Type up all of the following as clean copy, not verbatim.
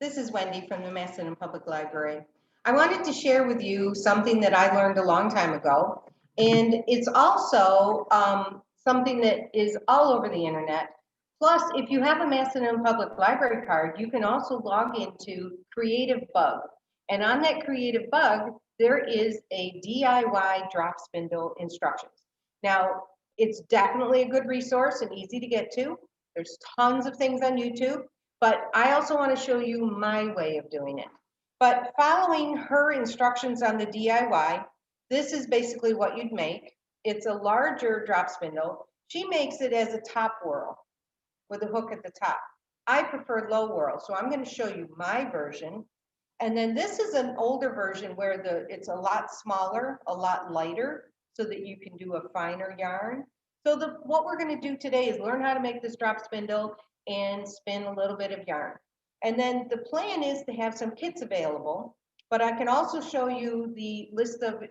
This is Wendy from the Massachusetts Public Library. I wanted to share with you something that I learned a long time ago, and it's also something that is all over the internet. Plus, if you have a Massachusetts Public Library card, you can also log into Creative Bug. And on that Creative Bug, there is a DIY drop spindle instructions. Now, it's definitely a good resource and easy to get to. There's tons of things on YouTube. But I also want to show you my way of doing it. But following her instructions on the DIY, this is basically what you'd make. It's a larger drop spindle. She makes it as a top whirl with a hook at the top. I prefer low whirl, so I'm going to show you my version. And then this is an older version where it's a lot smaller, a lot lighter, so that you can do a finer yarn. So what we're going to do today is learn how to make this drop spindle and spin a little bit of yarn. And then the plan is to have some kits available, but I can also show you the list of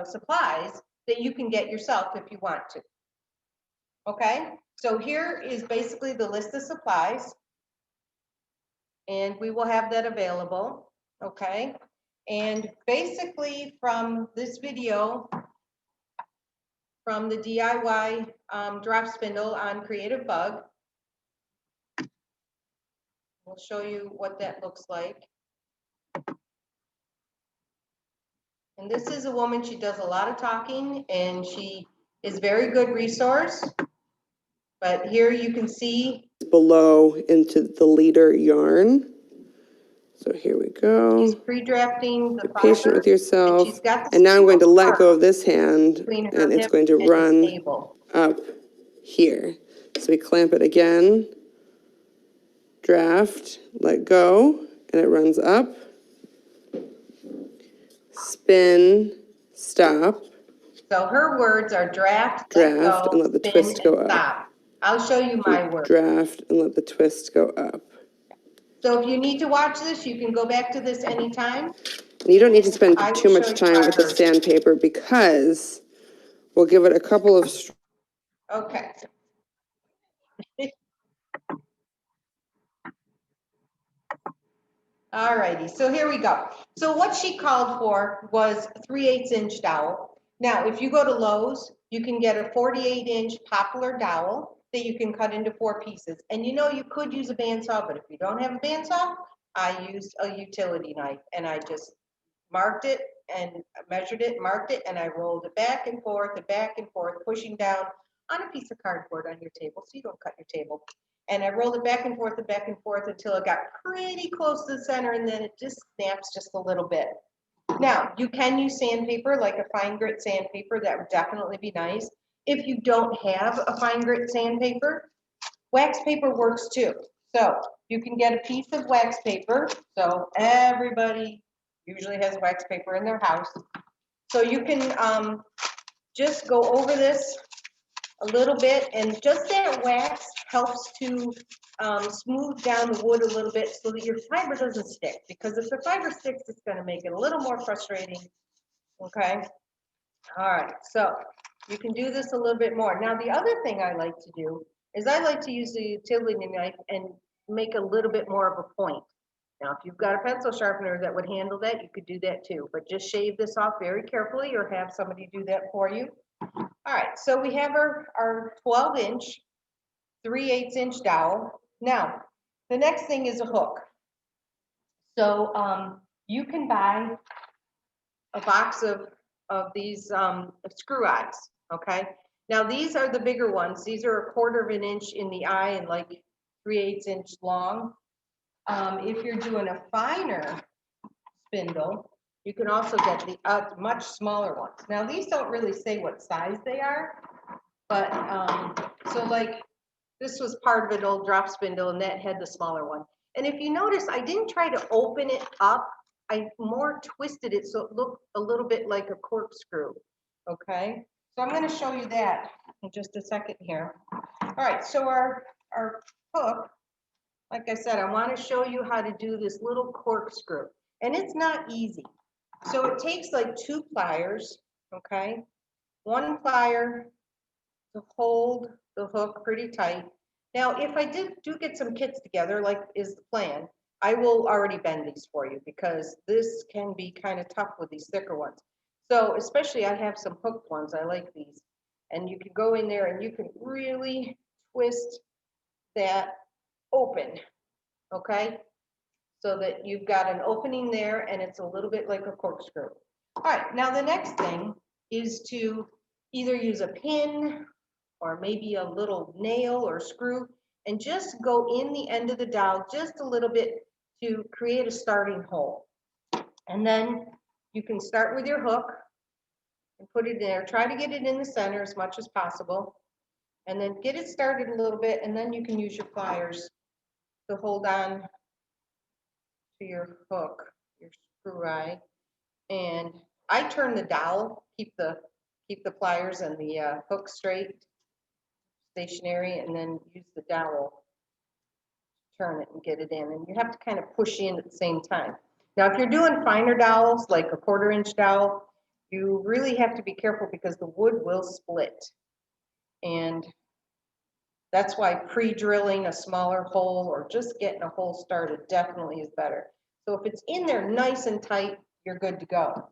supplies that you can get yourself if you want to. Okay, so here is basically the list of supplies, and we will have that available. Okay, and basically from this video, from the DIY drop spindle on Creative Bug, we'll show you what that looks like. And this is a woman, she does a lot of talking, and she is a very good resource. But here you can see below into the leader yarn. So here we go. She's pre-drafting the Be patient with yourself. And, and now I'm going to let go of this hand, and it's going to run up here. So we clamp it again, draft, let go, and it runs up. Spin, stop. So her words are draft, draft, let go, and let the spin, twist go up. Stop. I'll show you my words. Draft and let the twist go up. So if you need to watch this, you can go back to this anytime. And you don't need to spend too much time with the sandpaper because we'll give it a couple of. Okay. All righty, so here we go. So what she called for was 3/8 inch dowel. Now, if you go to Lowe's, you can get a 48-inch poplar dowel that you can cut into 4 pieces. And you know, you could use a bandsaw, but if you don't have a bandsaw, I used a utility knife, and I just marked it and measured it, marked it, and I rolled it back and forth, pushing down on a piece of cardboard on your table so you don't cut your table. And I rolled it back and forth until it got pretty close to the center, and then it just snaps just a little bit. Now, you can use sandpaper, like a fine grit sandpaper. That would definitely be nice. If you don't have a fine grit sandpaper, wax paper works too. So you can get a piece of wax paper. So everybody usually has wax paper in their house. So you can just go over this a little bit, and just that wax helps to smooth down the wood a little bit so that your fiber doesn't stick, because if the fiber sticks, it's going to make it a little more frustrating. Okay, all right, so you can do this a little bit more. Now, the other thing I like to do is I like to use the utility knife and make a little bit more of a point. Now, if you've got a pencil sharpener that would handle that, you could do that too, but just shave this off very carefully or have somebody do that for you. All right, so we have our 12-inch, 3/8 inch dowel. Now, the next thing is a hook. So you can buy a box of these screw eyes, okay? Now, these are the bigger ones. These are 1/4 of an inch in the eye and like 3/8 inch long. If you're doing a finer spindle, you can also get the much smaller ones. Now, these don't really say what size they are, but so like this was part of an old drop spindle, and that had the smaller one. And if you notice, I didn't try to open it up. I more twisted it so it looked a little bit like a corkscrew. Okay, so I'm going to show you that in just a second here. All right, so our hook, like I said, I want to show you how to do this little corkscrew, and it's not easy. So it takes like 2 pliers, okay? 1 plier to hold the hook pretty tight. Now, if I do get some kits together, like is the plan, I will already bend these for you because this can be kind of tough with these thicker ones. So especially I have some hooked ones, I like these. And you can go in there and you can really twist that open, okay? So that you've got an opening there and it's a little bit like a corkscrew. All right, now the next thing is to either use a pin or maybe a little nail or screw and just go in the end of the dowel just a little bit to create a starting hole. And then you can start with your hook and put it there. Try to get it in the center as much as possible. And then get it started a little bit, and then you can use your pliers to hold on to your hook, your screw eye. And I turn the dowel, keep the pliers and the hook straight, stationary, and then use the dowel, turn it and get it in. And you have to kind of push in at the same time. Now, if you're doing finer dowels, like a 1/4 inch dowel, you really have to be careful because the wood will split. And that's why pre-drilling a smaller hole or just getting a hole started definitely is better. So if it's in there nice and tight, you're good to go.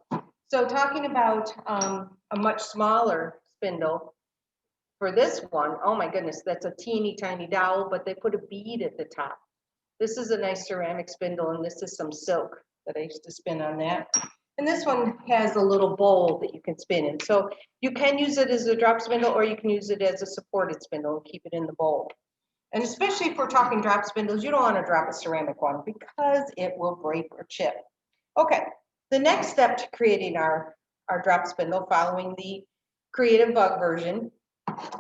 So talking about a much smaller spindle, for this one, oh my goodness, that's a teeny tiny dowel, but they put a bead at the top. This is a nice ceramic spindle, and this is some silk that I used to spin on that. And this one has a little bowl that you can spin in. So you can use it as a drop spindle, or you can use it as a supported spindle and keep it in the bowl. And especially if we're talking drop spindles, you don't want to drop a ceramic one because it will break or chip. Okay, the next step to creating our drop spindle, following the Creative Bug version,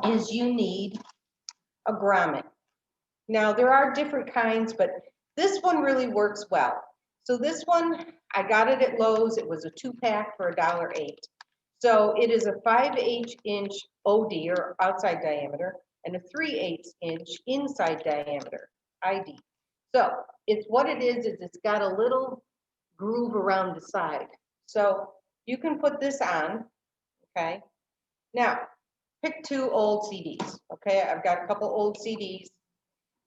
is you need a grommet. Now, there are different kinds, but this one really works well. So this one, I got it at Lowe's. It was a 2-pack for $1.08. So it is a 5/8 inch OD, or outside diameter, and a 3/8 inch inside diameter, ID. So it's what it is it's got a little groove around the side. So you can put this on, okay? Now, pick 2 old CDs, okay? I've got a couple old CDs.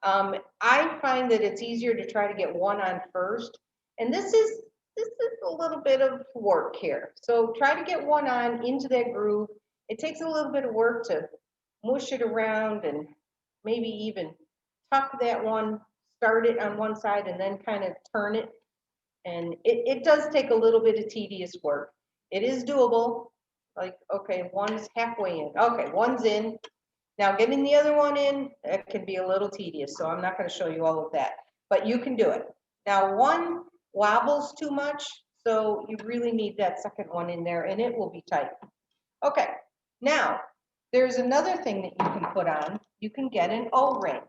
I find that it's easier to try to get one on first. And this is a little bit of work here. So try to get one on into that groove. It takes a little bit of work to mush it around and maybe even tuck that one, start it on one side and then kind of turn it. And it does take a little bit of tedious work. It is doable. Like, okay, one's halfway in. Okay, one's in. Now, getting the other one in, it can be a little tedious, so I'm not going to show you all of that, but you can do it. Now, one wobbles too much, so you really need that second one in there, and it will be tight. Okay, now, there's another thing that you can put on. You can get an O-ring.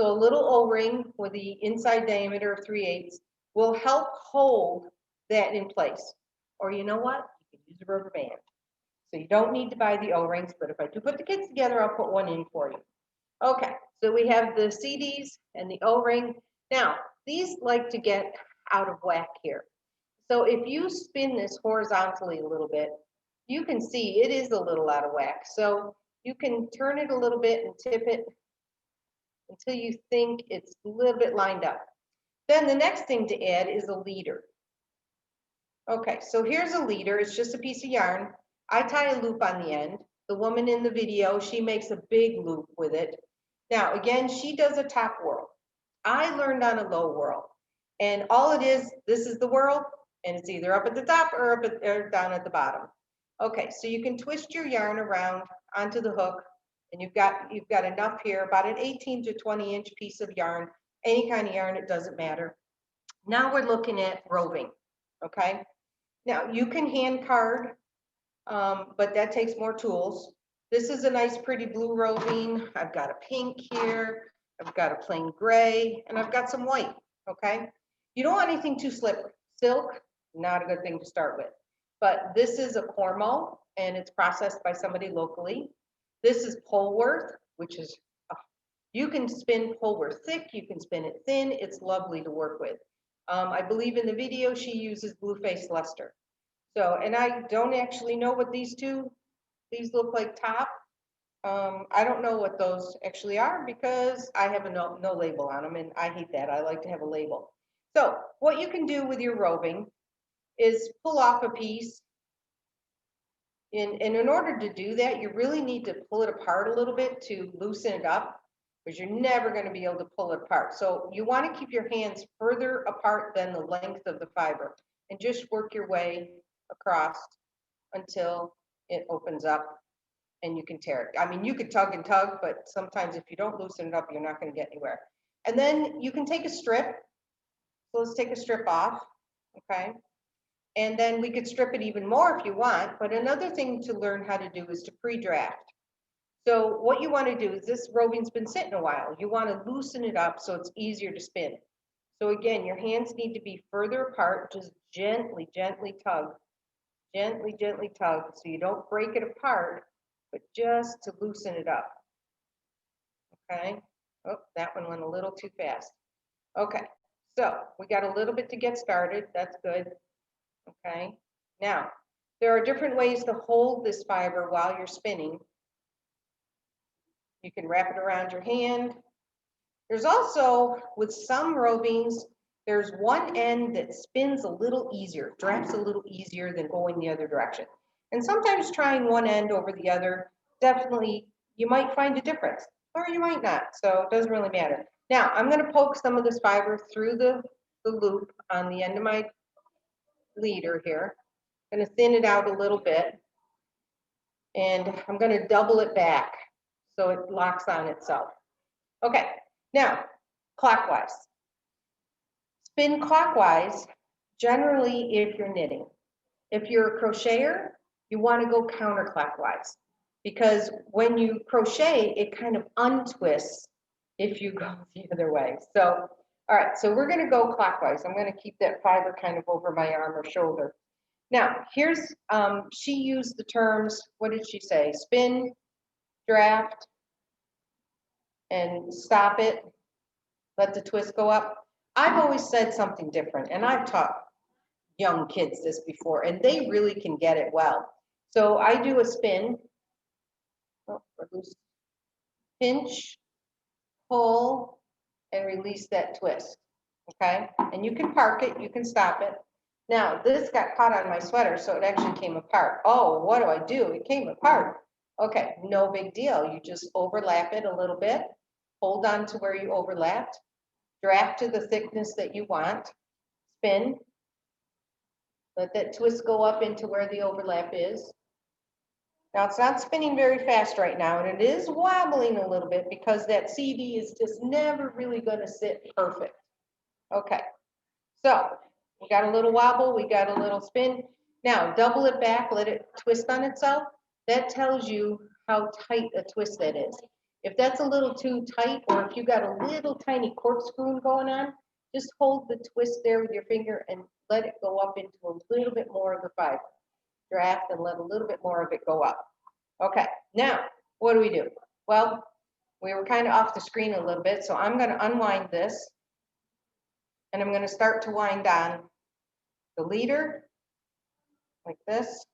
So a little O-ring with the inside diameter of 3/8 will help hold that in place. Or you know what? You can use a rubber band. So you don't need to buy the O-rings, but if I do put the kits together, I'll put one in for you. Okay, so we have the CDs and the O-ring. Now, these like to get out of whack here. So if you spin this horizontally a little bit, you can see it is a little out of whack. So you can turn it a little bit and tip it until you think it's a little bit lined up. Then the next thing to add is a leader. Okay, so here's a leader. It's just a piece of yarn. I tie a loop on the end. The woman in the video, she makes a big loop with it. Now, again, she does a top whirl. I learned on a low whirl. And all it is, this is the whirl, and it's either up at the top or down at the bottom. Okay, so you can twist your yarn around onto the hook, and you've got enough here, about an 18 to 20 inch piece of yarn, any kind of yarn, it doesn't matter. Now we're looking at roving, okay? Now, you can hand card, but that takes more tools. This is a nice pretty blue roving. I've got a pink here. I've got a plain gray, and I've got some white, okay? You don't want anything too slippery. Silk, not a good thing to start with. But this is a Cormo, and it's processed by somebody locally. This is Polworth, which is, you can spin Polworth thick, you can spin it thin. It's lovely to work with. I believe in the video she uses Blue-Faced Luster. So, and I don't actually know what these look like top. I don't know what those actually are because I have no label on them, and I hate that. I like to have a label. So what you can do with your roving is pull off a piece. And in order to do that, you really need to pull it apart a little bit to loosen it up, because you're never going to be able to pull it apart. So you want to keep your hands further apart than the length of the fiber and just work your way across until it opens up and you can tear it. I mean, you could tug and tug, but sometimes if you don't loosen it up, you're not going to get anywhere. And then you can take a strip. So let's take a strip off, okay? And then we could strip it even more if you want, but another thing to learn how to do is to pre-draft. So what you want to do is, this roving's been sitting a while. You want to loosen it up so it's easier to spin. So again, your hands need to be further apart. Just gently, gently tug. Gently, gently tug so you don't break it apart, but just to loosen it up. Okay. Oh, that one went a little too fast. Okay. So we got a little bit to get started. That's good. Okay. Now, there are different ways to hold this fiber while you're spinning. You can wrap it around your hand. There's also, with some rovings, there's one end that spins a little easier, drafts a little easier than going the other direction. And sometimes trying one end over the other, definitely, you might find a difference, or you might not, so it doesn't really matter. Now, I'm gonna poke some of this fiber through the loop on the end of my leader here. I'm gonna thin it out a little bit, and I'm gonna double it back so it locks on itself. Okay, now, clockwise. Spin clockwise, generally if you're knitting. If you're a crocheter, you want to go counterclockwise, because when you crochet, it kind of untwists if you go the other way. So, all right, so we're going to go clockwise. I'm going to keep that fiber kind of over my arm or shoulder. Now, here's, she used the terms, what did she say? Spin, draft, and stop it. Let the twist go up. I've always said something different, and I've taught young kids this before, and they really can get it well. So I do a spin, pinch, pull, and release that twist, okay? And you can park it, you can stop it. Now, this got caught on my sweater, so it actually came apart. Oh, what do I do? It came apart. Okay, no big deal. You just overlap it a little bit, hold on to where you overlapped, draft to the thickness that you want, spin, let that twist go up into where the overlap is. Now it's not spinning very fast right now, and it is wobbling a little bit because that CD is just never really going to sit perfect. Okay, so we got a little wobble, we got a little spin. Now double it back, let it twist on itself. That tells you how tight a twist that is. If that's a little too tight, or if you got a little tiny corkscrew going on, just hold the twist there with your finger and let it go up into a little bit more of the fiber. Draft and let a little bit more of it go up. Okay, now what do? Well, we were kind of off the screen a little bit, so I'm going to unwind this, and I'm going to start to wind on the leader like this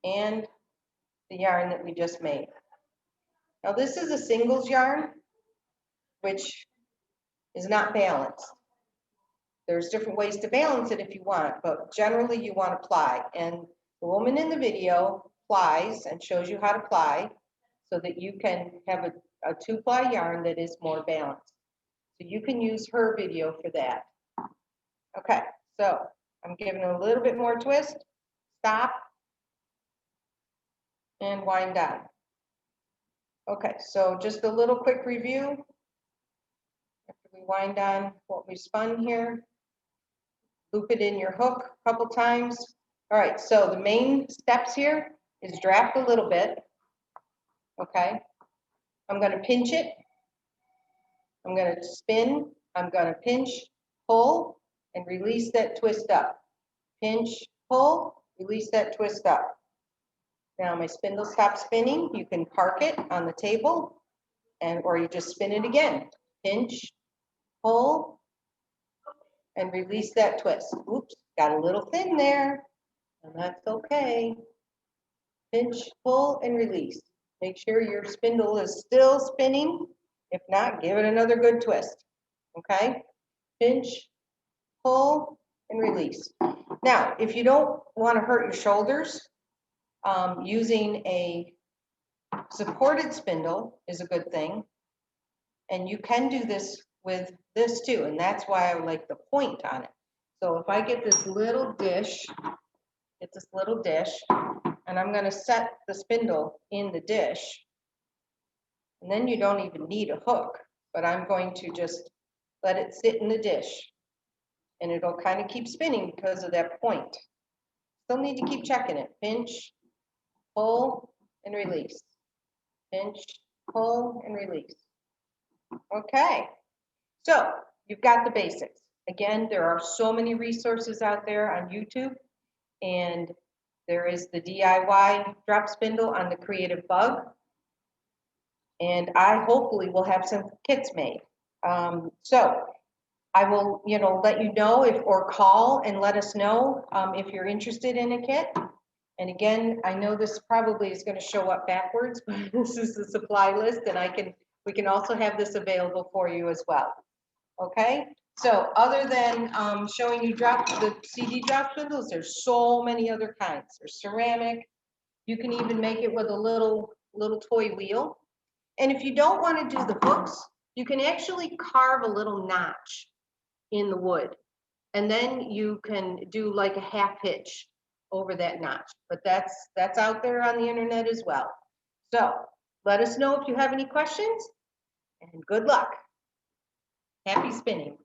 and the yarn that we just made. Now this is a singles yarn, which is not balanced. There's different ways to balance it if you want, but generally you want to ply. And the woman in the video plies and shows you how to ply so that you can have a 2-ply yarn that is more balanced. So you can use her video for that. Okay, so I'm giving a little bit more twist, stop, and wind down. Okay, so just a little quick review. After we wind down what we spun here, loop it in your hook a couple times. All right, so the main steps here is draft a little bit. Okay, I'm going to pinch it. I'm going to spin. I'm going to pinch, pull, and release that twist up. Pinch, pull, release that twist up. Now my spindle stops spinning. You can park it on the table, or you just spin it again. Pinch, pull, and release that twist. Oops, got a little thin there, and that's okay. Pinch, pull, and release. Make sure your spindle is still spinning. If not, give it another good twist. Okay? Pinch, pull, and release. Now, if you don't want to hurt your shoulders, using a supported spindle is a good thing. And you can do this with this too, and that's why I like the point on it. So if I get this little dish, and I'm going to set the spindle in the dish, and then you don't even need a hook, but I'm going to just let it sit in the dish, and it'll kind of keep spinning because of that point. Still need to keep checking it. Pinch, pull, and release. Pinch, pull, and release. Okay, so you've got the basics. Again, there are so many resources out there on YouTube, and there is the DIY drop spindle on the Creative Bug, and I hopefully will have some kits made. So I will, let you know or call and let us know if you're interested in a kit. And again, I know this probably is going to show up backwards, but this is the supply list, and we can also have this available for you as well. Okay, so other than showing you the CD drop spindles, there's so many other kinds. There's ceramic. You can even make it with a little toy wheel. And if you don't want to do the hooks, you can actually carve a little notch in the wood, and then you can do like a half hitch over that notch. But that's out there on the internet as well. So let us know if you have any questions, and good luck. Happy spinning.